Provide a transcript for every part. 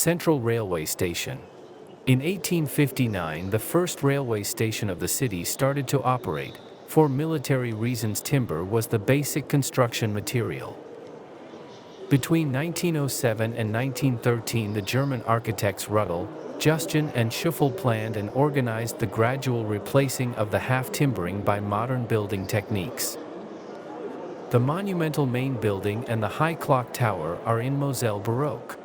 Central Railway Station. In 1859, the first railway station of the city started to operate. For military reasons, timber was the basic construction material. Between 1907 and 1913, the German architects Rudel, Justin and Schuffel planned and organized the gradual replacing of the half-timbering by modern building techniques. The monumental main building and the high clock tower are in Moselle Baroque.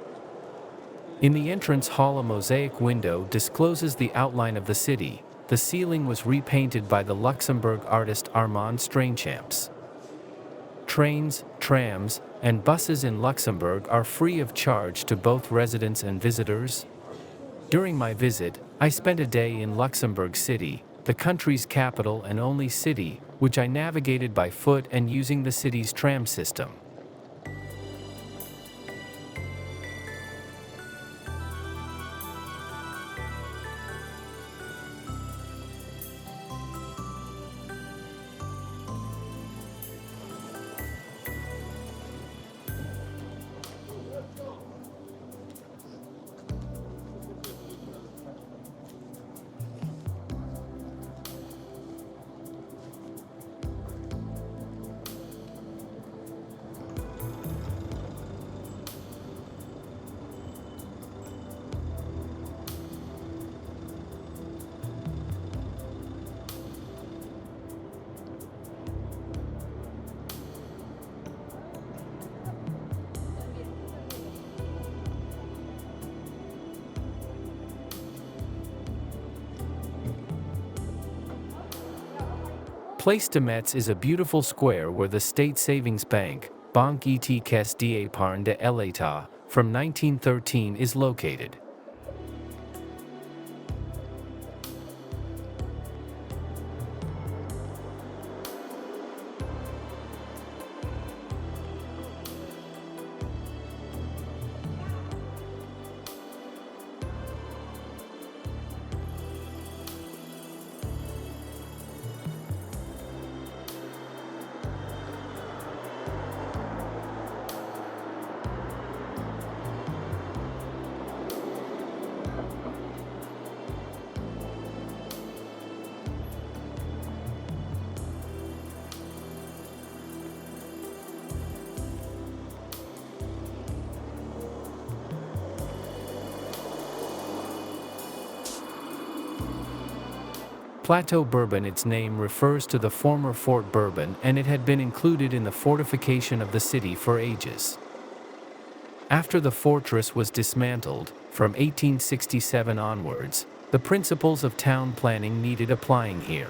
In the entrance hall, a mosaic window discloses the outline of the city. The ceiling was repainted by the Luxembourg artist Armand Strainchamps. Trains, trams, and buses in Luxembourg are free of charge to both residents and visitors. During my visit, I spent a day in Luxembourg City, the country's capital and only city, which I navigated by foot and using the city's tram system. Place de Metz is a beautiful square where the State Savings Bank, Banque et Caisse d'Épargne de l'État, from 1913 is located. Plateau Bourbon. Its name refers to the former Fort Bourbon, and it had been included in the fortification of the city for ages. After the fortress was dismantled, from 1867 onwards, the principles of town planning needed applying here.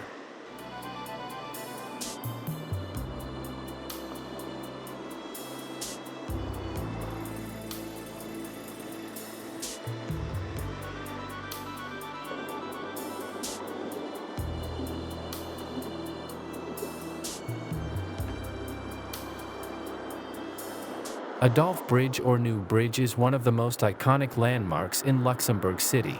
Adolphe Bridge or New Bridge is one of the most iconic landmarks in Luxembourg City.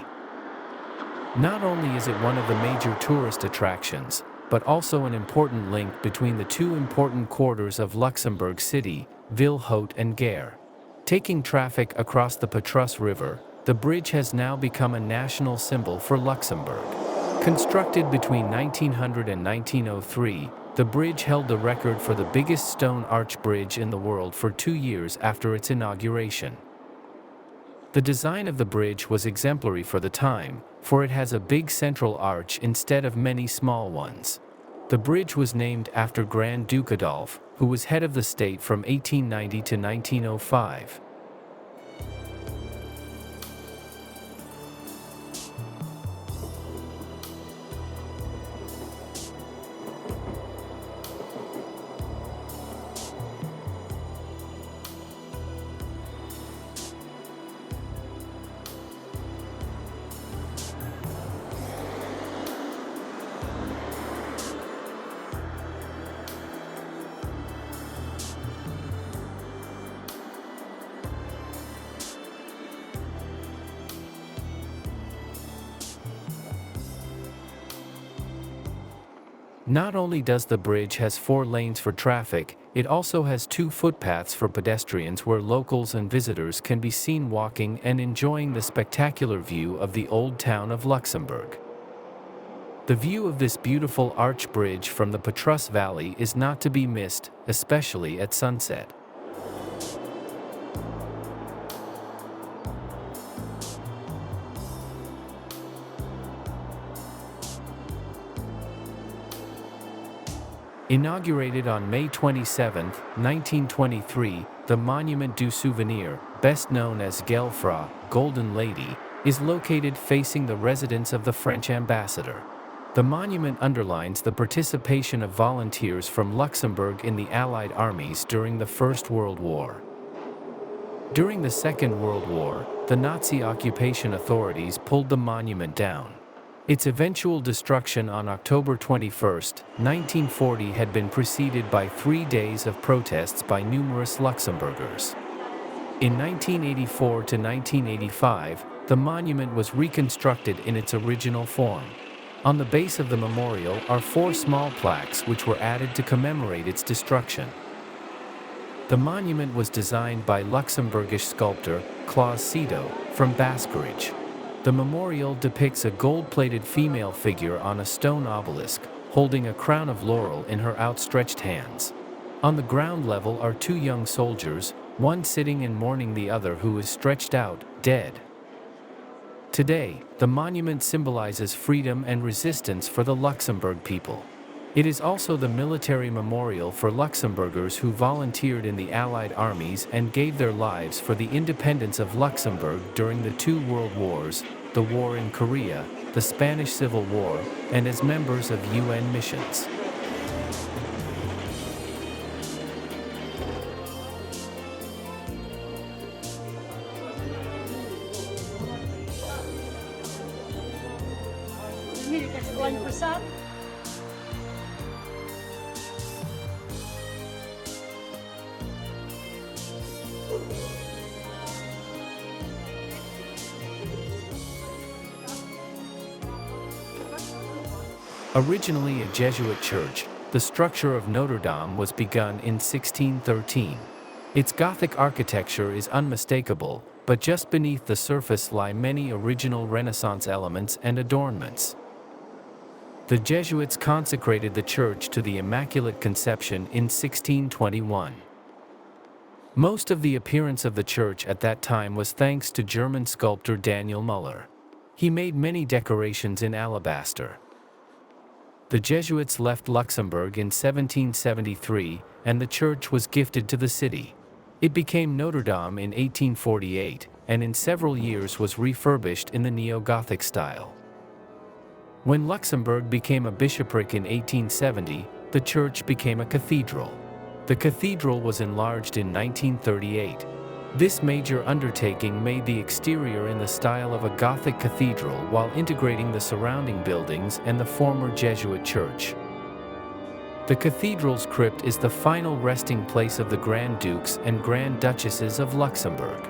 Not only is it one of the major tourist attractions, but also an important link between the two important quarters of Luxembourg City, Ville-Haute and Gare. Taking traffic across the Patras River, the bridge has now become a national symbol for Luxembourg. Constructed between 1900 and 1903, the bridge held the record for the biggest stone arch bridge in the world for 2 years after its inauguration. The design of the bridge was exemplary for the time, for it has a big central arch instead of many small ones. The bridge was named after Grand Duke Adolphe, who was head of the state from 1890 to 1905. Not only does the bridge has 4 lanes for traffic, It also has 2 footpaths for pedestrians where locals and visitors can be seen walking and enjoying the spectacular view of the old town of Luxembourg. The view of this beautiful arch bridge from the Patras Valley is not to be missed, especially at sunset. Inaugurated on May 27, 1923, the Monument du Souvenir, best known as Gelfra, Golden Lady, is located facing the residence of the French ambassador. The monument underlines the participation of volunteers from Luxembourg in the Allied armies during the First World War. During the Second World War, the Nazi occupation authorities pulled the monument down. Its eventual destruction on October 21, 1940 had been preceded by 3 days of protests by numerous Luxembourgers. In 1984 to 1985, the monument was reconstructed in its original form. On the base of the memorial are 4 small plaques which were added to commemorate its destruction. The monument was designed by Luxembourgish sculptor Claus Sedo from Baskerage. The memorial depicts a gold-plated female figure on a stone obelisk, holding a crown of laurel in her outstretched hands. On the ground level are 2 young soldiers, one sitting and mourning the other who is stretched out, dead. Today, the monument symbolizes freedom and resistance for the Luxembourg people. It is also the military memorial for Luxembourgers who volunteered in the Allied armies and gave their lives for the independence of Luxembourg during the 2 world wars, the war in Korea, the Spanish Civil War, and as members of UN missions. Originally a Jesuit church, the structure of Notre-Dame was begun in 1613. Its Gothic architecture is unmistakable, but just beneath the surface lie many original Renaissance elements and adornments. The Jesuits consecrated the church to the Immaculate Conception in 1621. Most of the appearance of the church at that time was thanks to German sculptor Daniel Muller. He made many decorations in alabaster. The Jesuits left Luxembourg in 1773, and the church was gifted to the city. It became Notre-Dame in 1848, and in several years was refurbished in the neo-Gothic style. When Luxembourg became a bishopric in 1870, the church became a cathedral. The cathedral was enlarged in 1938. This major undertaking made the exterior in the style of a Gothic cathedral while integrating the surrounding buildings and the former Jesuit church. The cathedral's crypt is the final resting place of the Grand Dukes and Grand Duchesses of Luxembourg.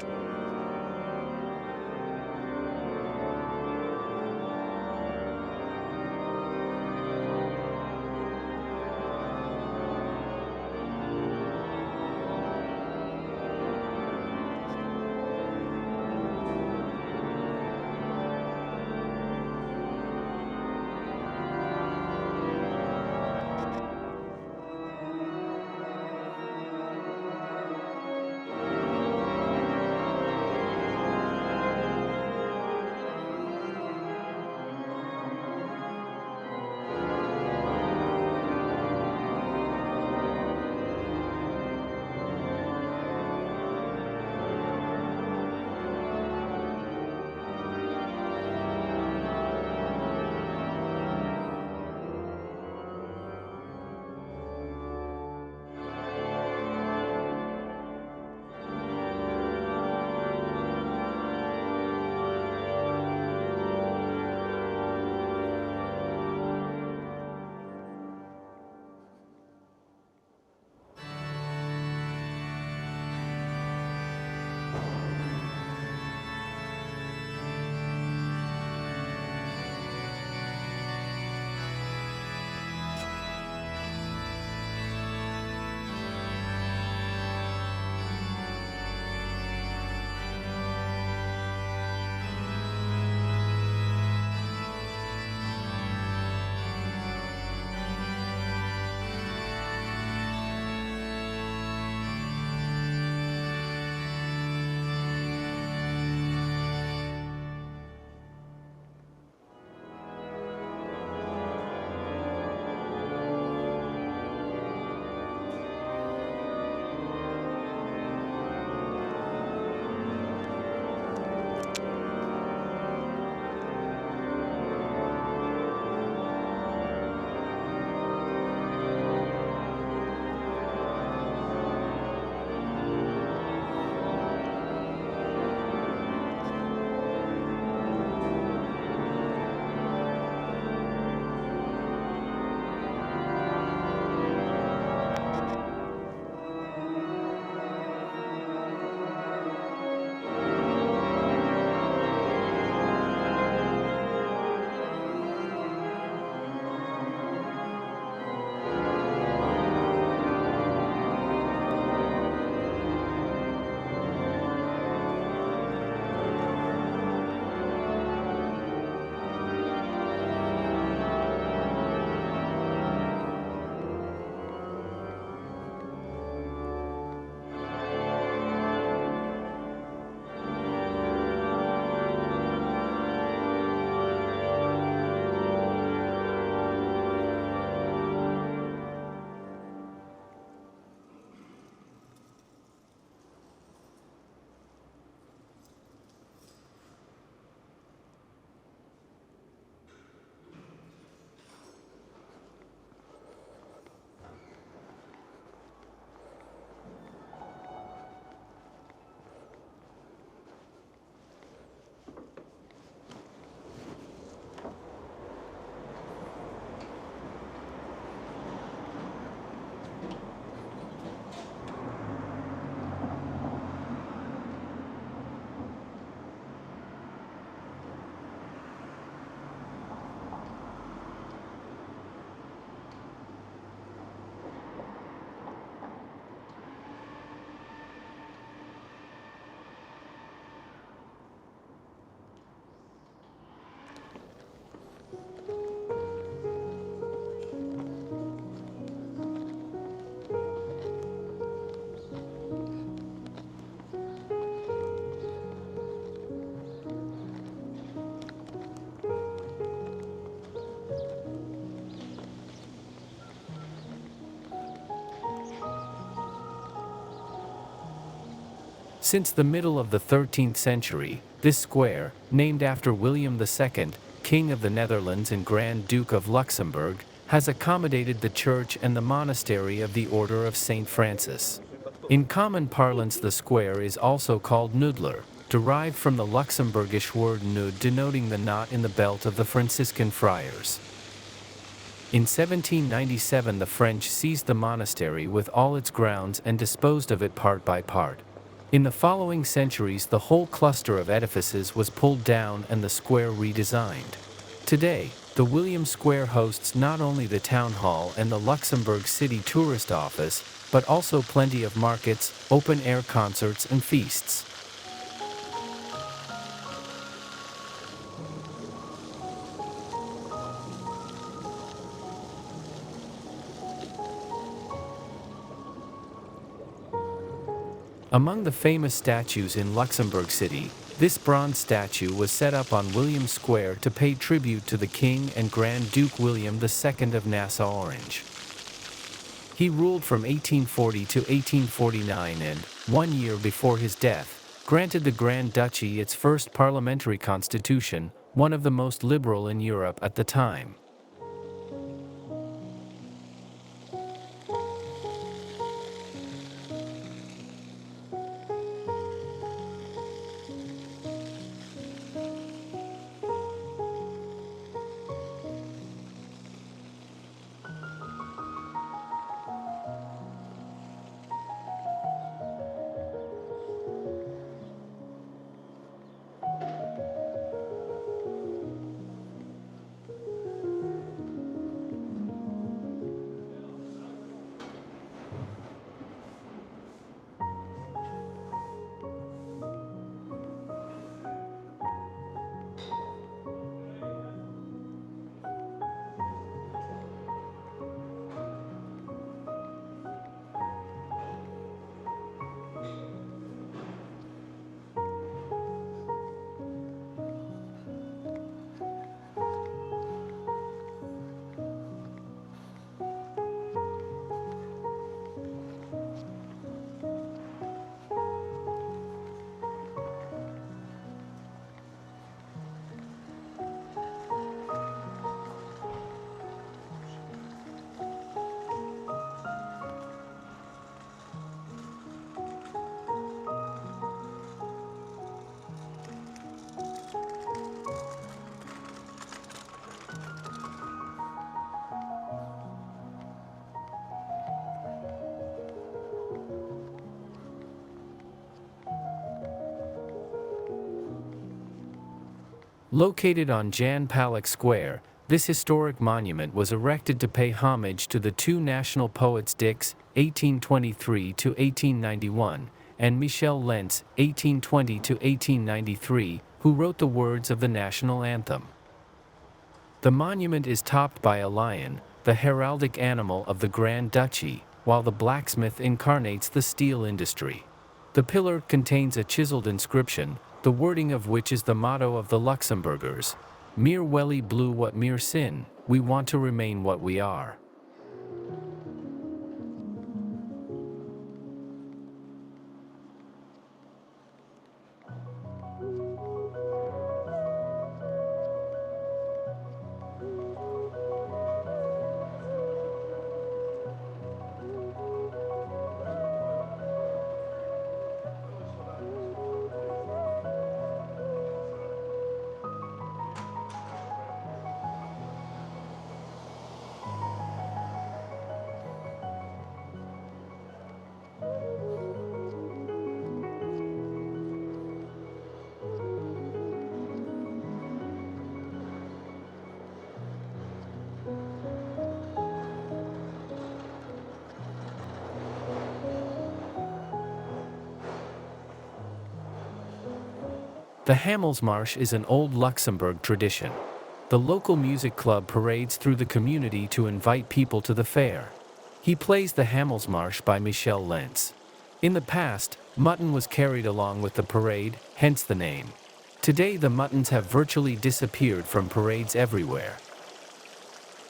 Since the middle of the 13th century, this square, named after William II, King of the Netherlands and Grand Duke of Luxembourg, has accommodated the church and the monastery of the Order of St. Francis. In common parlance, the square is also called Noodler, derived from the Luxembourgish word nud denoting the knot in the belt of the Franciscan friars. In 1797 the French seized the monastery with all its grounds and disposed of it part by part. In the following centuries the whole cluster of edifices was pulled down and the square redesigned. Today, the William Square hosts not only the town hall and the Luxembourg City tourist office, but also plenty of markets, open-air concerts and feasts. Among the famous statues in Luxembourg City, this bronze statue was set up on William Square to pay tribute to the King and Grand Duke William II of Nassau-Orange. He ruled from 1840 to 1849 and, 1 year before his death, granted the Grand Duchy its first parliamentary constitution, one of the most liberal in Europe at the time. Located on Jan Palach Square, this historic monument was erected to pay homage to the two national poets Dix, 1823–1891, and Michel Lentz, 1820–1893, who wrote the words of the national anthem. The monument is topped by a lion, the heraldic animal of the Grand Duchy, while the blacksmith incarnates the steel industry. The pillar contains a chiseled inscription, the wording of which is the motto of the Luxembourgers: "Mir welli blue what mir sin, we want to remain what we are." The Hämmelsmarsch is an old Luxembourg tradition. The local music club parades through the community to invite people to the fair. He plays the Hämmelsmarsch by Michel Lentz. In the past, mutton was carried along with the parade, hence the name. Today the muttons have virtually disappeared from parades everywhere.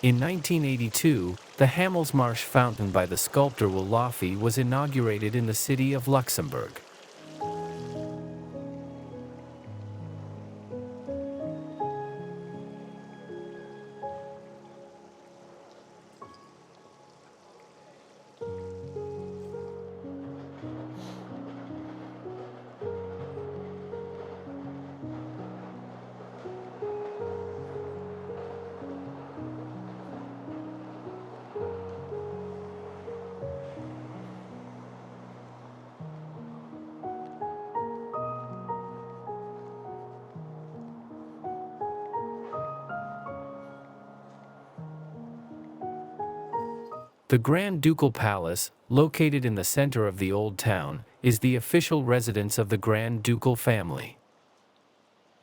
In 1982, the Hämmelsmarsch fountain by the sculptor Wallafy was inaugurated in the city of Luxembourg. The Grand Ducal Palace, located in the center of the Old Town, is the official residence of the Grand Ducal family.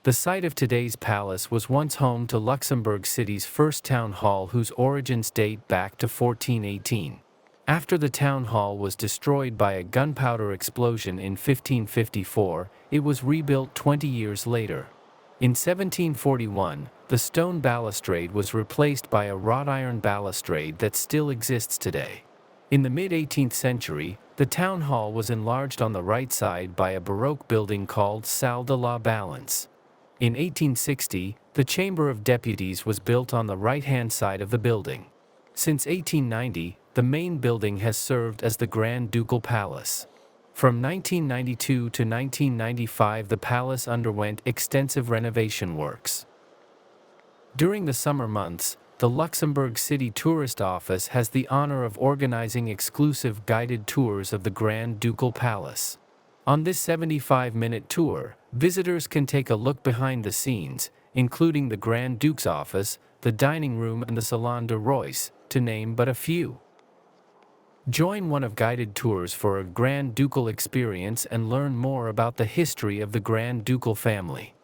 The site of today's palace was once home to Luxembourg City's first town hall, whose origins date back to 1418. After the town hall was destroyed by a gunpowder explosion in 1554, it was rebuilt 20 years later. In 1741, the stone balustrade was replaced by a wrought iron balustrade that still exists today. In the mid-18th century, the town hall was enlarged on the right side by a Baroque building called Salle de la Balance. In 1860, the Chamber of Deputies was built on the right-hand side of the building. Since 1890, the main building has served as the Grand Ducal Palace. From 1992 to 1995, the palace underwent extensive renovation works. During the summer months, the Luxembourg City Tourist Office has the honor of organizing exclusive guided tours of the Grand Ducal Palace. On this 75-minute tour, visitors can take a look behind the scenes, including the Grand Duke's office, the dining room and the Salon de Royce, to name but a few. Join one of guided tours for a Grand Ducal experience and learn more about the history of the Grand Ducal family.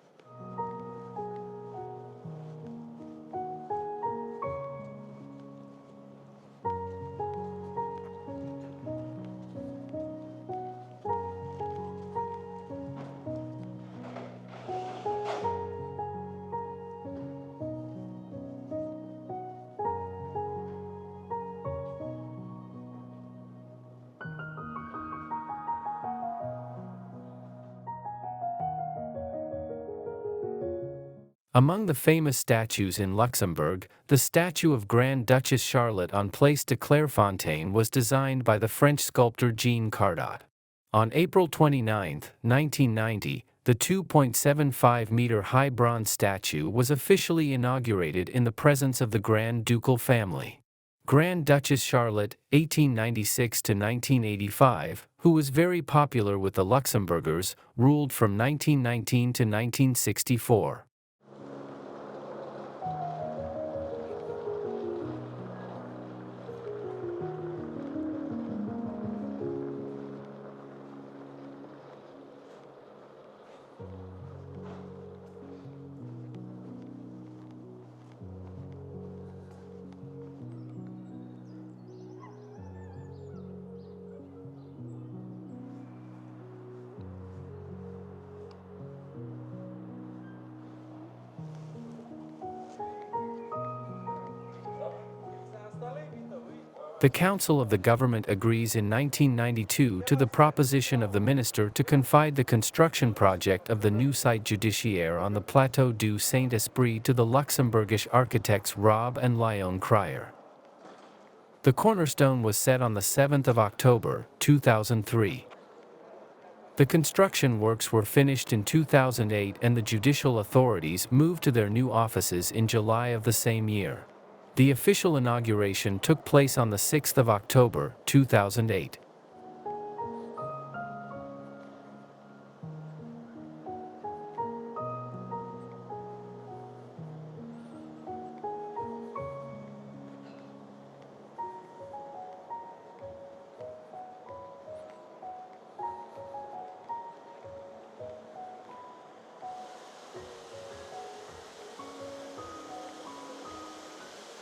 Among the famous statues in Luxembourg, the statue of Grand Duchess Charlotte on Place de Clairefontaine was designed by the French sculptor Jean Cardot. On April 29, 1990, the 2.75-meter-high bronze statue was officially inaugurated in the presence of the Grand Ducal family. Grand Duchess Charlotte, 1896 to 1985, who was very popular with the Luxembourgers, ruled from 1919 to 1964. The Council of the Government agrees in 1992 to the proposition of the minister to confide the construction project of the new site Judicial on the Plateau du Saint-Esprit to the Luxembourgish architects Rob and Lyon Cryer. The cornerstone was set on the 7th of October, 2003. The construction works were finished in 2008 and the judicial authorities moved to their new offices in July of the same year. The official inauguration took place on the 6th of October, 2008.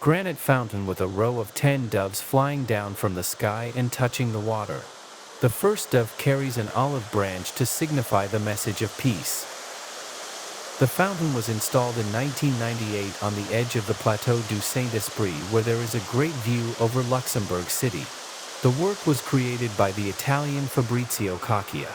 Granite fountain with a row of 10 doves flying down from the sky and touching the water. The first dove carries an olive branch to signify the message of peace. The fountain was installed in 1998 on the edge of the Plateau du Saint-Esprit, where there is a great view over Luxembourg City. The work was created by the Italian Fabrizio Cacchia.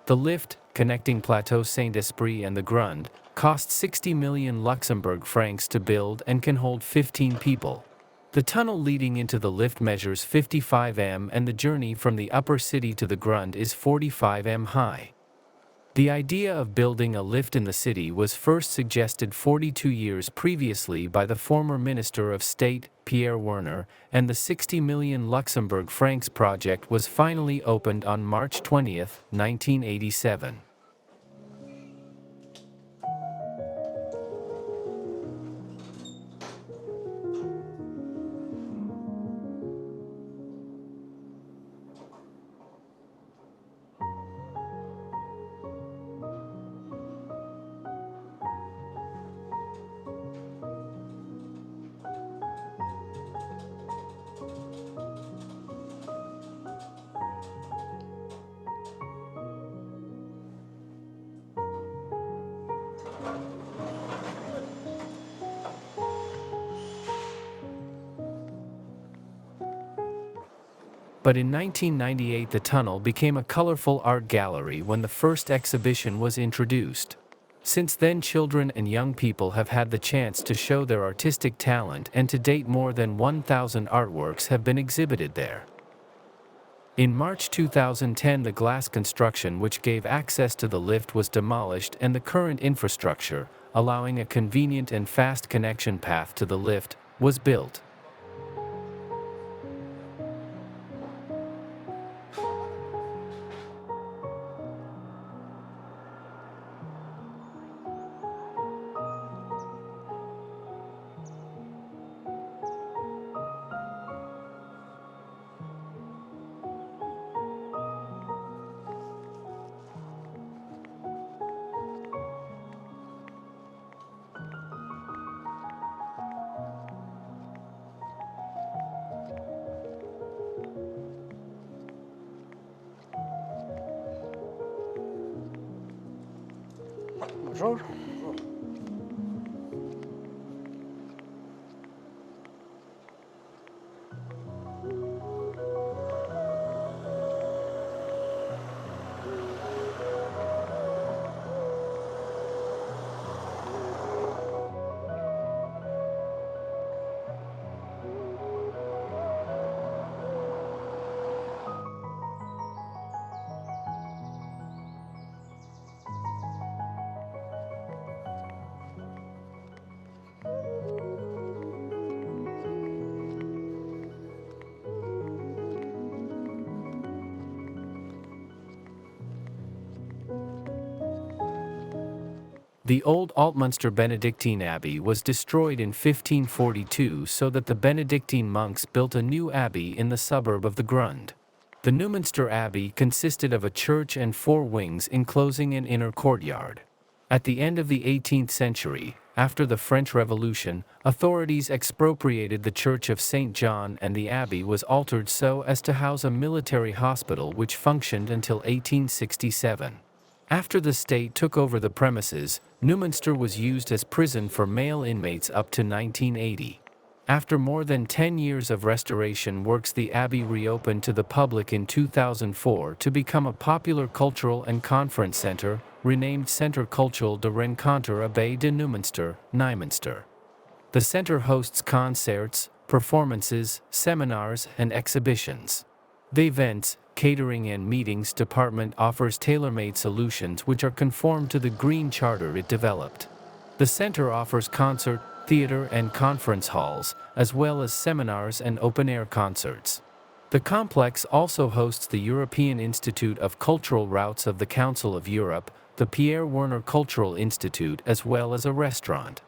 The lift, connecting Plateau Saint-Esprit and the Grund, cost 60 million Luxembourg francs to build and can hold 15 people. The tunnel leading into the lift measures 55 m and the journey from the upper city to the Grund is 45 m high. The idea of building a lift in the city was first suggested 42 years previously by the former Minister of State, Pierre Werner, and the 60 million Luxembourg francs project was finally opened on March 20, 1987. But in 1998 the tunnel became a colorful art gallery when the first exhibition was introduced. Since then children and young people have had the chance to show their artistic talent, and to date more than 1,000 artworks have been exhibited there. In March 2010 the glass construction which gave access to the lift was demolished and the current infrastructure, allowing a convenient and fast connection path to the lift, was built. Bonjour. The old Altmünster Benedictine Abbey was destroyed in 1542 so that the Benedictine monks built a new abbey in the suburb of the Grund. The Neumünster Abbey consisted of a church and 4 wings enclosing an inner courtyard. At the end of the 18th century, after the French Revolution, authorities expropriated the Church of St. John and the abbey was altered so as to house a military hospital which functioned until 1867. After the state took over the premises, Neumünster was used as prison for male inmates up to 1980. After more than 10 years of restoration works, the abbey reopened to the public in 2004 to become a popular cultural and conference center, renamed Centre Culturel de Rencontre Abbé de Neumünster, Neumünster. The center hosts concerts, performances, seminars, and exhibitions. The events, catering and meetings department offers tailor-made solutions which are conformed to the green charter it developed. The center offers concert, theater and conference halls, as well as seminars and open-air concerts. The complex also hosts the European Institute of Cultural Routes of the Council of Europe, the Pierre Werner Cultural Institute, as well as a restaurant.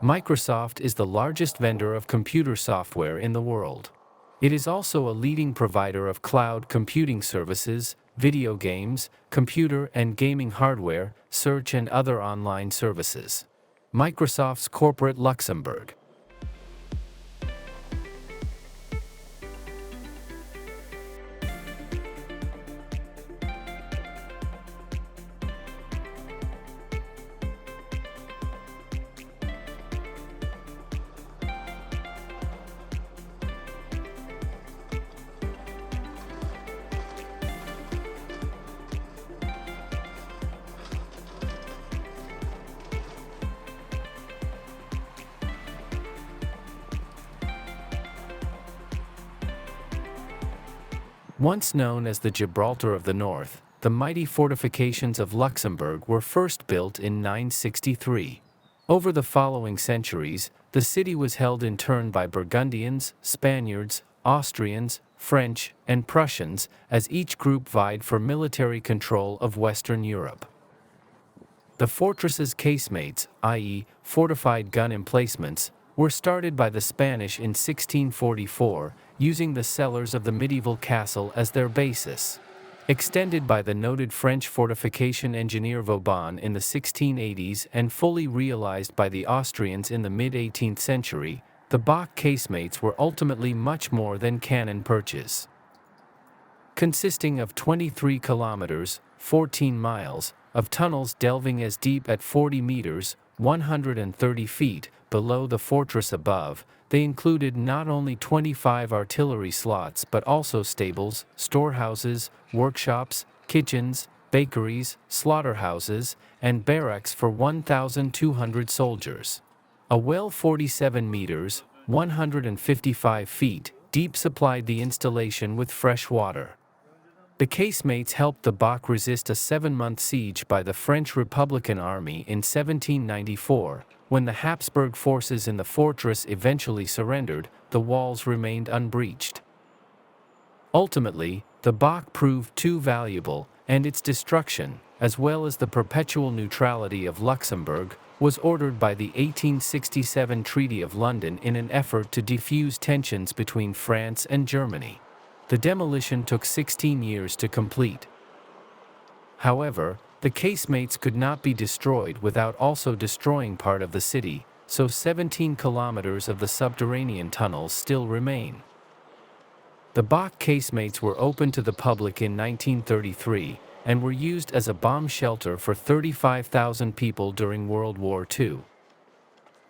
Microsoft is the largest vendor of computer software in the world. It is also a leading provider of cloud computing services, video games, computer and gaming hardware, search and other online services. Microsoft's corporate Luxembourg. Once known as the Gibraltar of the North, the mighty fortifications of Luxembourg were first built in 963. Over the following centuries, the city was held in turn by Burgundians, Spaniards, Austrians, French, and Prussians, as each group vied for military control of Western Europe. The fortress's casemates, i.e., fortified gun emplacements, were started by the Spanish in 1644, using the cellars of the medieval castle as their basis. Extended by the noted French fortification engineer Vauban in the 1680s and fully realized by the Austrians in the mid-18th century, the Bock Casemates were ultimately much more than cannon perches. Consisting of 23 kilometers, 14 miles, of tunnels delving as deep at 40 meters, 130 feet, below the fortress above, they included not only 25 artillery slots but also stables, storehouses, workshops, kitchens, bakeries, slaughterhouses, and barracks for 1,200 soldiers. A well 47 meters, 155 feet, deep supplied the installation with fresh water. The casemates helped the Bock resist a 7-month siege by the French Republican Army in 1794. When the Habsburg forces in the fortress eventually surrendered, the walls remained unbreached. Ultimately, the Bock proved too valuable, and its destruction, as well as the perpetual neutrality of Luxembourg, was ordered by the 1867 Treaty of London in an effort to defuse tensions between France and Germany. The demolition took 16 years to complete. However, the casemates could not be destroyed without also destroying part of the city, so 17 kilometers of the subterranean tunnels still remain. The Bock casemates were opened to the public in 1933 and were used as a bomb shelter for 35,000 people during World War II.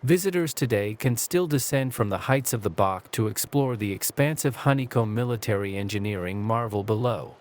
Visitors today can still descend from the heights of the Bock to explore the expansive honeycomb military engineering marvel below.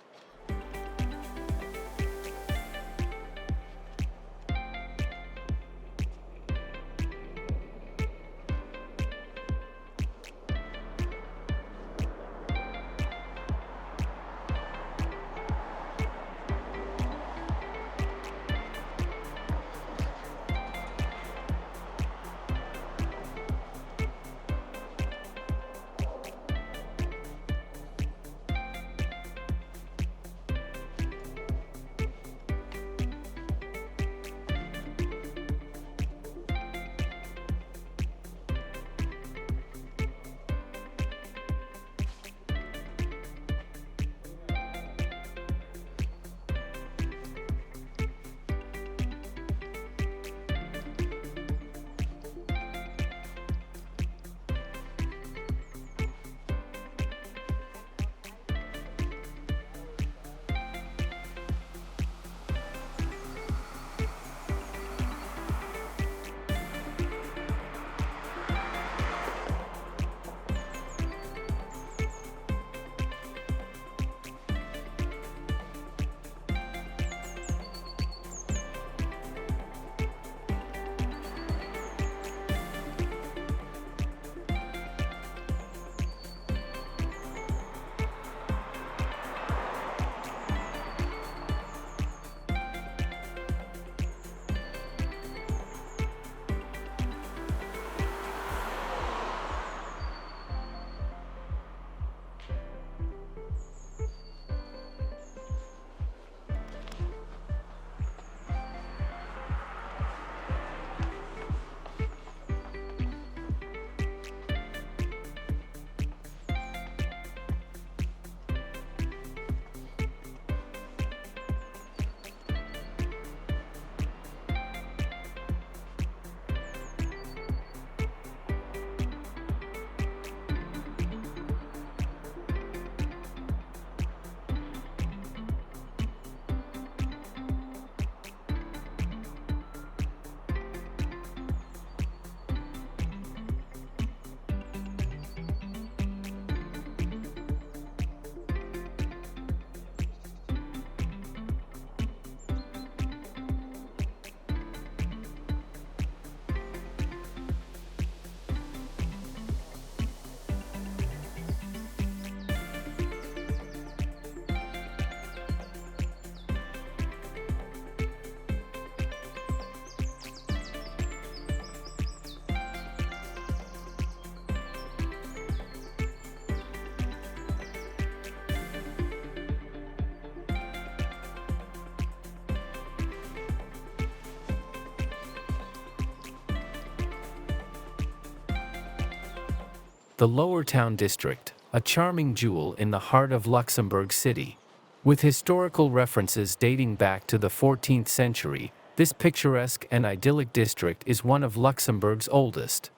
the Lower Town District, a charming jewel in the heart of Luxembourg City. With historical references dating back to the 14th century, this picturesque and idyllic district is one of Luxembourg's oldest.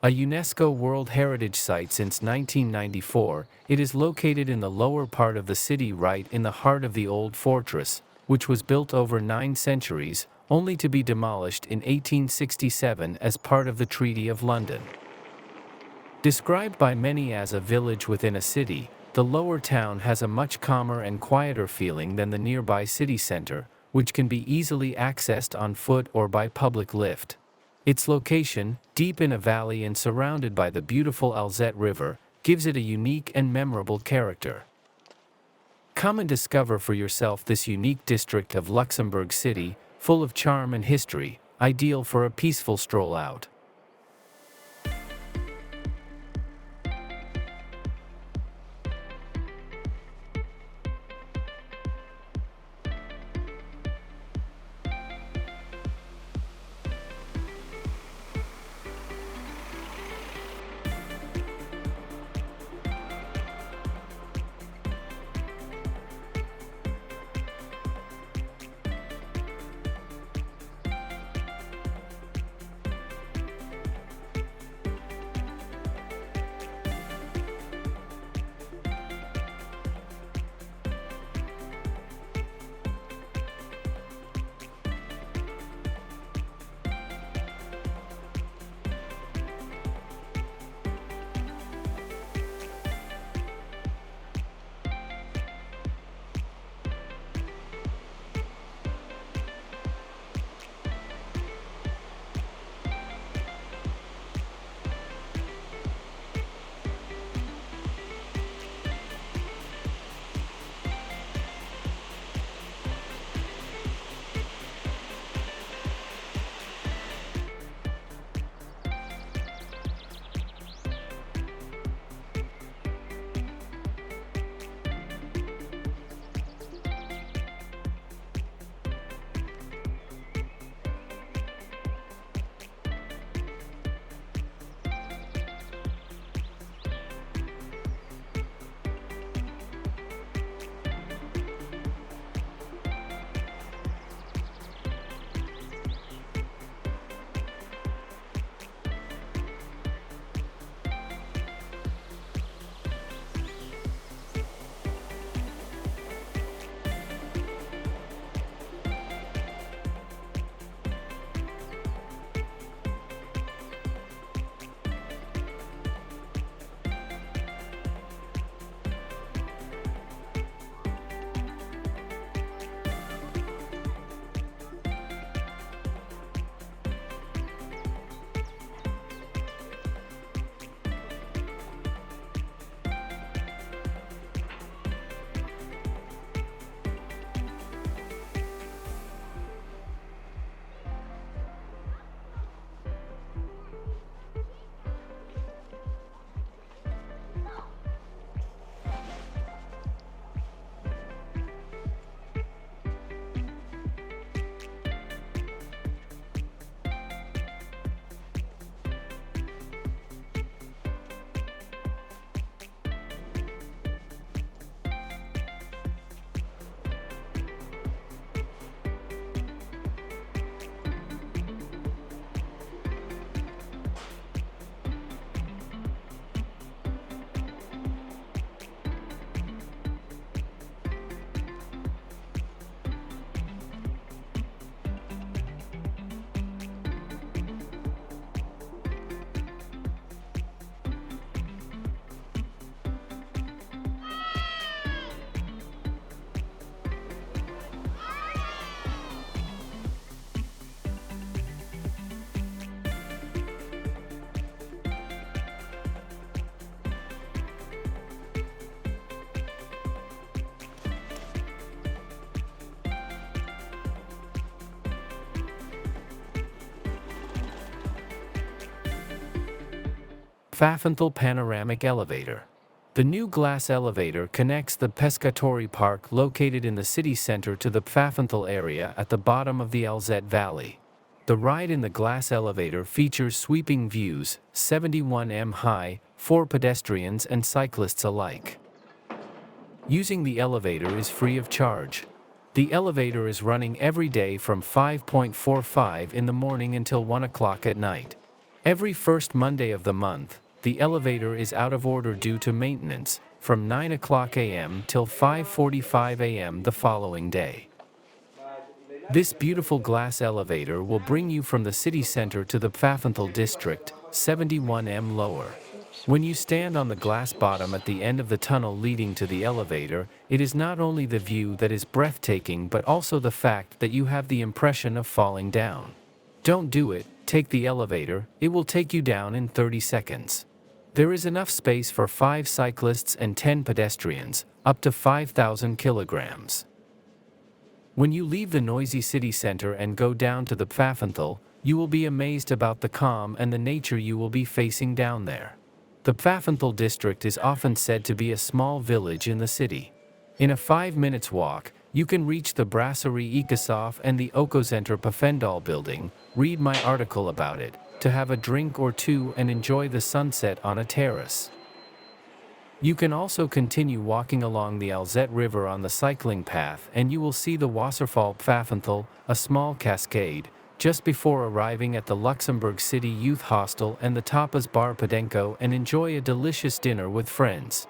A UNESCO World Heritage Site since 1994, it is located in the lower part of the city right in the heart of the old fortress, which was built over 9 centuries, only to be demolished in 1867 as part of the Treaty of London. Described by many as a village within a city, the lower town has a much calmer and quieter feeling than the nearby city center, which can be easily accessed on foot or by public lift. Its location, deep in a valley and surrounded by the beautiful Alzette River, gives it a unique and memorable character. Come and discover for yourself this unique district of Luxembourg City, full of charm and history, ideal for a peaceful stroll out. Pfaffenthal Panoramic Elevator. The new glass elevator connects the Pescatori Park located in the city center to the Pfaffenthal area at the bottom of the Alzette Valley. The ride in the glass elevator features sweeping views, 71 high, for pedestrians and cyclists alike. Using the elevator is free of charge. The elevator is running every day from 5:45 in the morning until 1 o'clock at night. Every first Monday of the month, the elevator is out of order due to maintenance, from 9 o'clock a.m. till 5:45 a.m. the following day. This beautiful glass elevator will bring you from the city center to the Pfaffenthal district, 71 lower. When you stand on the glass bottom at the end of the tunnel leading to the elevator, it is not only the view that is breathtaking but also the fact that you have the impression of falling down. Don't do it, take the elevator, it will take you down in 30 seconds. There is enough space for 5 cyclists and 10 pedestrians, up to 5,000 kilograms. When you leave the noisy city center and go down to the Pfaffenthal, you will be amazed about the calm and the nature you will be facing down there. The Pfaffenthal district is often said to be a small village in the city. In a 5 minutes walk, you can reach the Brasserie Ikesoff and the Okocenter Pfaffenthal building, read my article about it, to have a drink or two and enjoy the sunset on a terrace. You can also continue walking along the Alzette River on the cycling path and you will see the Wasserfall Pfaffenthal, a small cascade, just before arriving at the Luxembourg City Youth Hostel and the Tapas Bar Podenco and enjoy a delicious dinner with friends.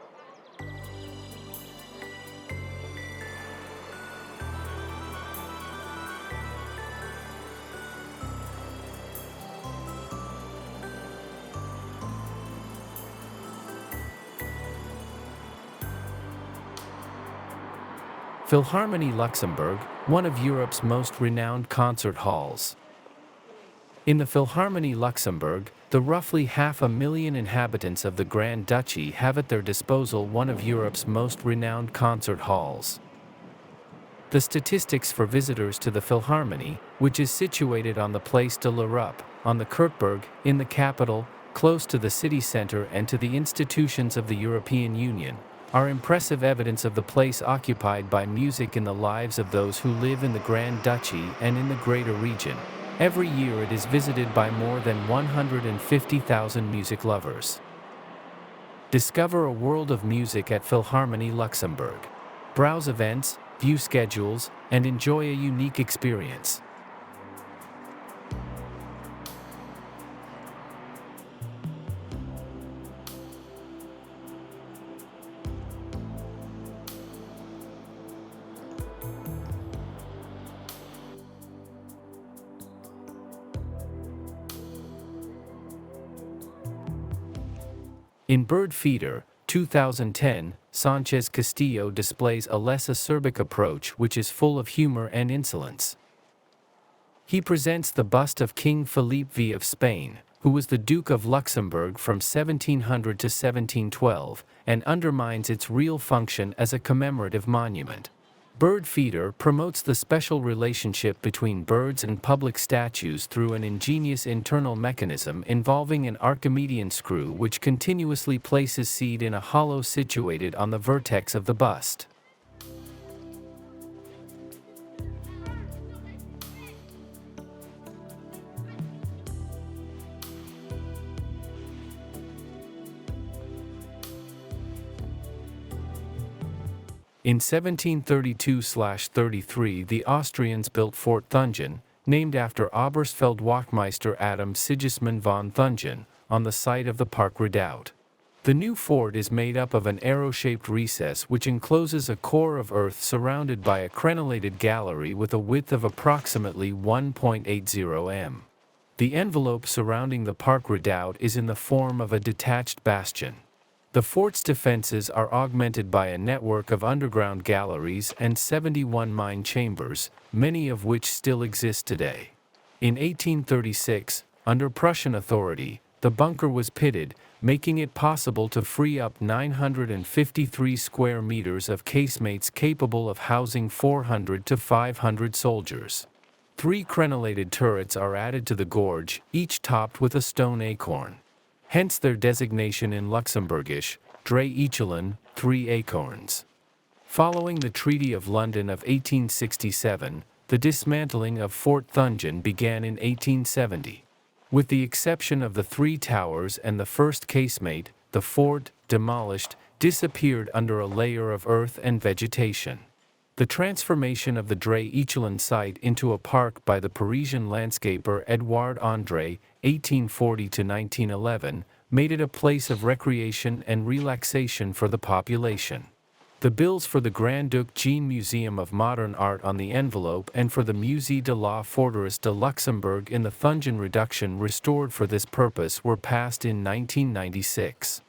Philharmonie Luxembourg, one of Europe's most renowned concert halls. In the Philharmonie Luxembourg, the roughly 500,000 inhabitants of the Grand Duchy have at their disposal one of Europe's most renowned concert halls. The statistics for visitors to the Philharmonie, which is situated on the Place de l'Europe, on the Kurtberg, in the capital, close to the city center and to the institutions of the European Union, are impressive evidence of the place occupied by music in the lives of those who live in the Grand Duchy and in the greater region. Every year it is visited by more than 150,000 music lovers. Discover a world of music at Philharmonie Luxembourg. Browse events, view schedules, and enjoy a unique experience. In Bird Feeder, 2010, Sanchez Castillo displays a less acerbic approach which is full of humor and insolence. He presents the bust of King Philippe V of Spain, who was the Duke of Luxembourg from 1700 to 1712, and undermines its real function as a commemorative monument. Bird Feeder promotes the special relationship between birds and public statues through an ingenious internal mechanism involving an Archimedean screw which continuously places seed in a hollow situated on the vertex of the bust. In 1732-33 the Austrians built Fort Thüngen, named after Oberstfeldwachtmeister Adam Sigismund von Thüngen, on the site of the Park Redoubt. The new fort is made up of an arrow-shaped recess which encloses a core of earth surrounded by a crenellated gallery with a width of approximately 1.80 m. The envelope surrounding the Park Redoubt is in the form of a detached bastion. The fort's defenses are augmented by a network of underground galleries and 71 mine chambers, many of which still exist today. In 1836, under Prussian authority, the bunker was pitted, making it possible to free up 953 square meters of casemates capable of housing 400 to 500 soldiers. 3 crenellated turrets are added to the gorge, each topped with a stone acorn. Hence their designation in Luxembourgish, Drei Eicheln, 3 acorns. Following the Treaty of London of 1867, The dismantling of Fort Thüngen began in 1870. With the exception of the 3 towers and the first casemate, the fort, demolished, disappeared under a layer of earth and vegetation. The transformation of the Drey-Echelen site into a park by the Parisian landscaper Edouard André, 1840–1911, made it a place of recreation and relaxation for the population. The bills for the Grand Duchy Museum of Modern Art on the envelope and for the Musée de la Forteresse de Luxembourg in the Thüngen reduction restored for this purpose were passed in 1996.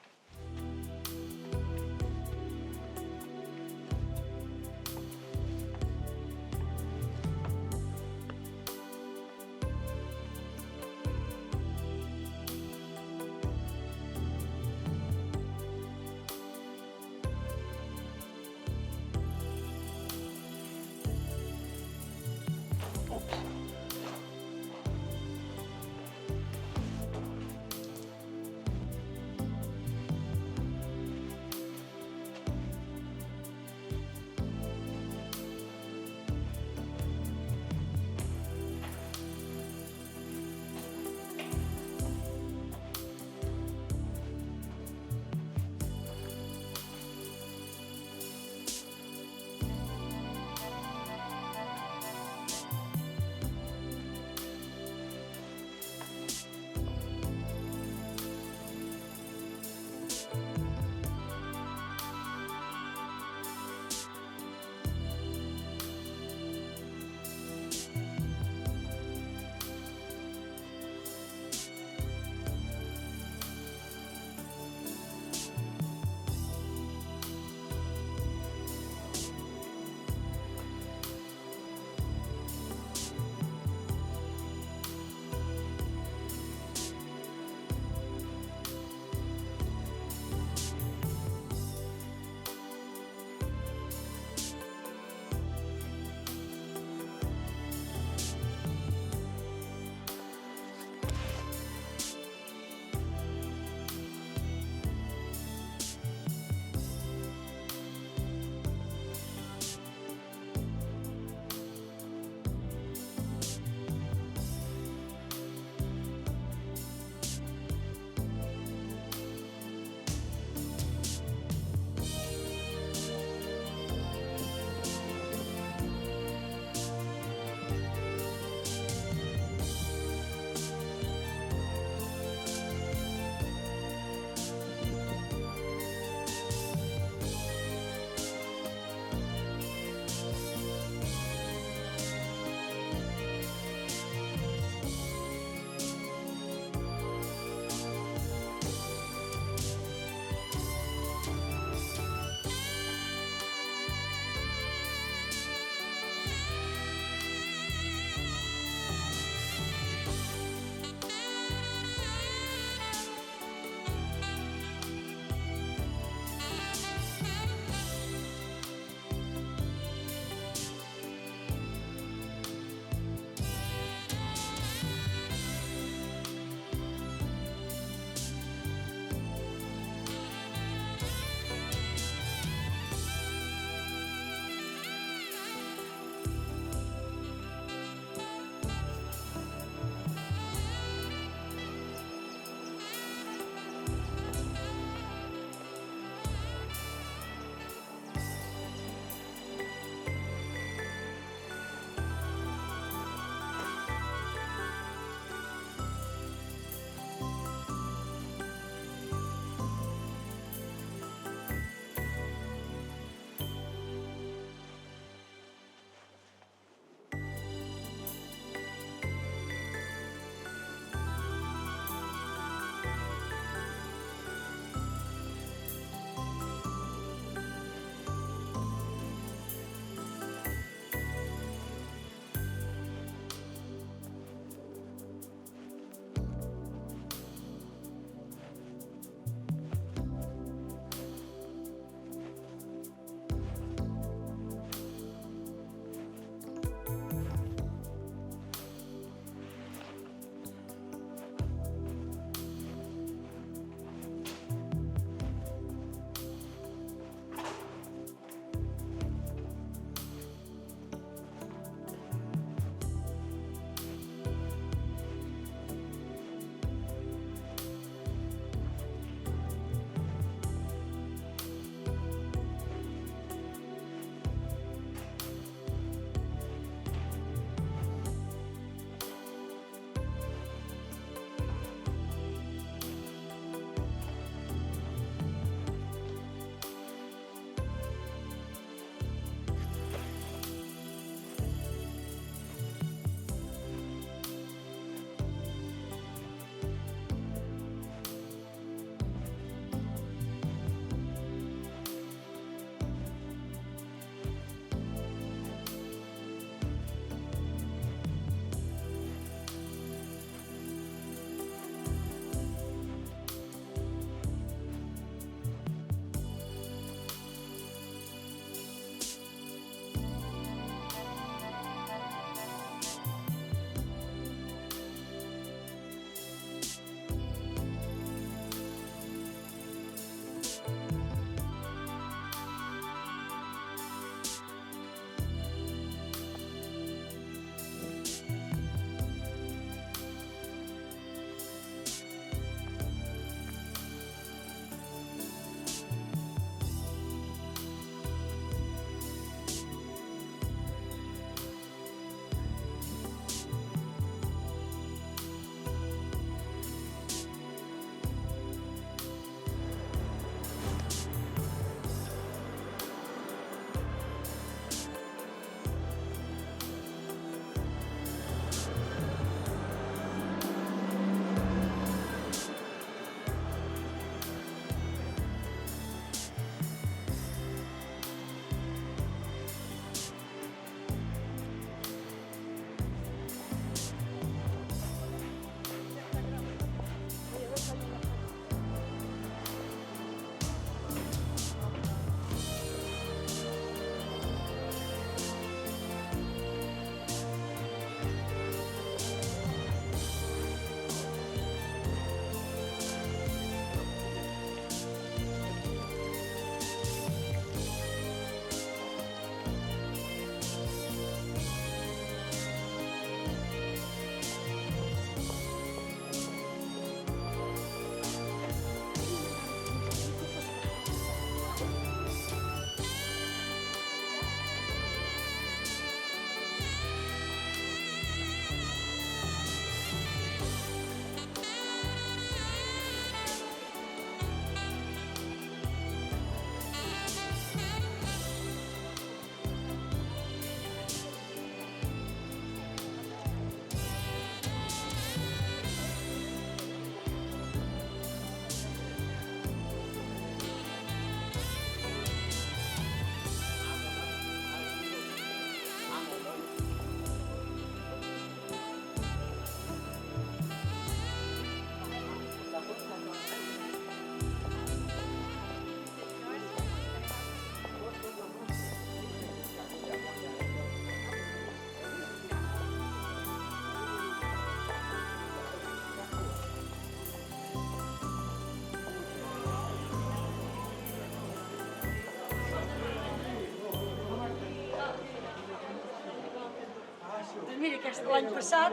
L'any passat,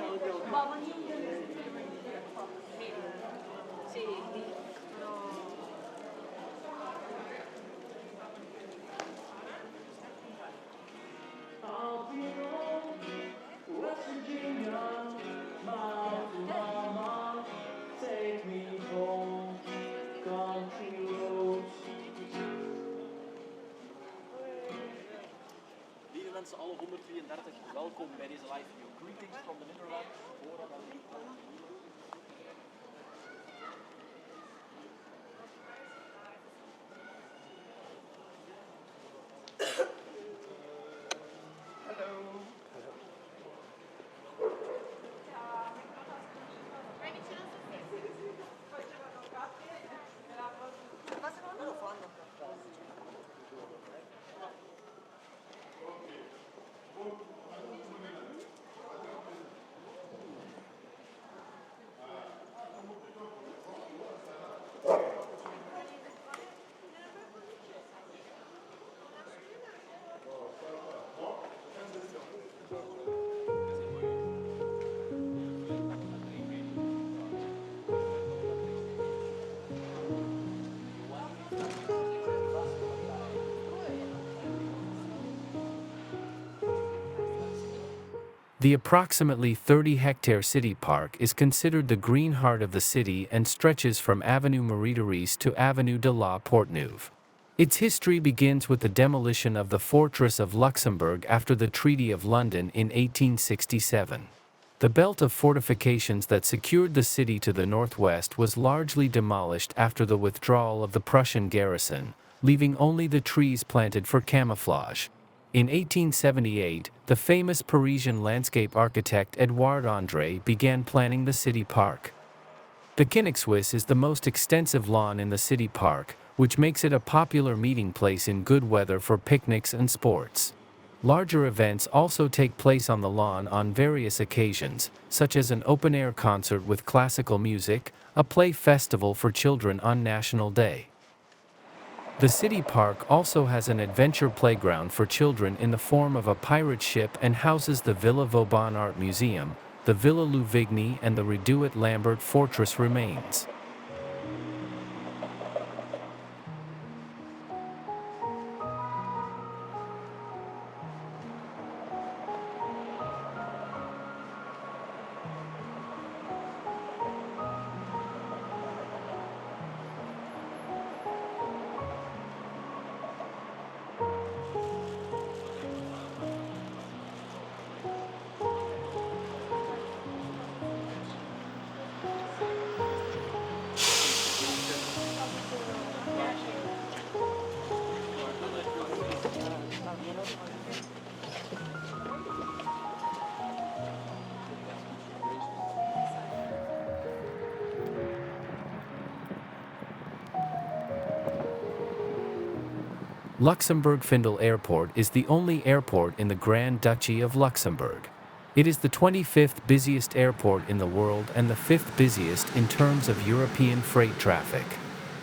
Lieve mensen, alle 133, welkom bij deze live video. Greetings from the Netherlands. The approximately 30-hectare city park is considered the green heart of the city and stretches from Avenue Marie-Therese to Avenue de la Porte-Neuve. Its history begins with the demolition of the Fortress of Luxembourg after the Treaty of London in 1867. The belt of fortifications that secured the city to the northwest was largely demolished after the withdrawal of the Prussian garrison, leaving only the trees planted for camouflage. In 1878, the famous Parisian landscape architect Édouard André began planning the city park. The Königswiss is the most extensive lawn in the city park, which makes it a popular meeting place in good weather for picnics and sports. Larger events also take place on the lawn on various occasions, such as an open-air concert with classical music, a play festival for children on National Day. The city park also has an adventure playground for children in the form of a pirate ship and houses the Villa Vauban Art Museum, the Villa Louvigny and the Reduit Lambert Fortress remains. Luxembourg-Findel Airport is the only airport in the Grand Duchy of Luxembourg. It is the 25th busiest airport in the world and the 5th busiest in terms of European freight traffic.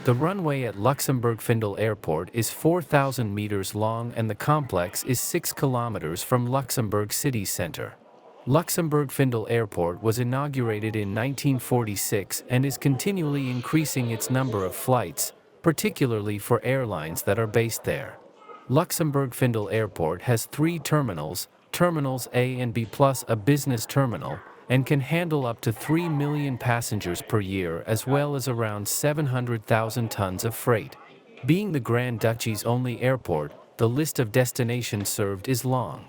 The runway at Luxembourg-Findel Airport is 4,000 meters long and the complex is 6 kilometers from Luxembourg city center. Luxembourg-Findel Airport was inaugurated in 1946 and is continually increasing its number of flights, particularly for airlines that are based there. Luxembourg-Findel Airport has 3 terminals, Terminals A and B plus a business terminal, and can handle up to 3 million passengers per year as well as around 700,000 tons of freight. Being the Grand Duchy's only airport, the list of destinations served is long.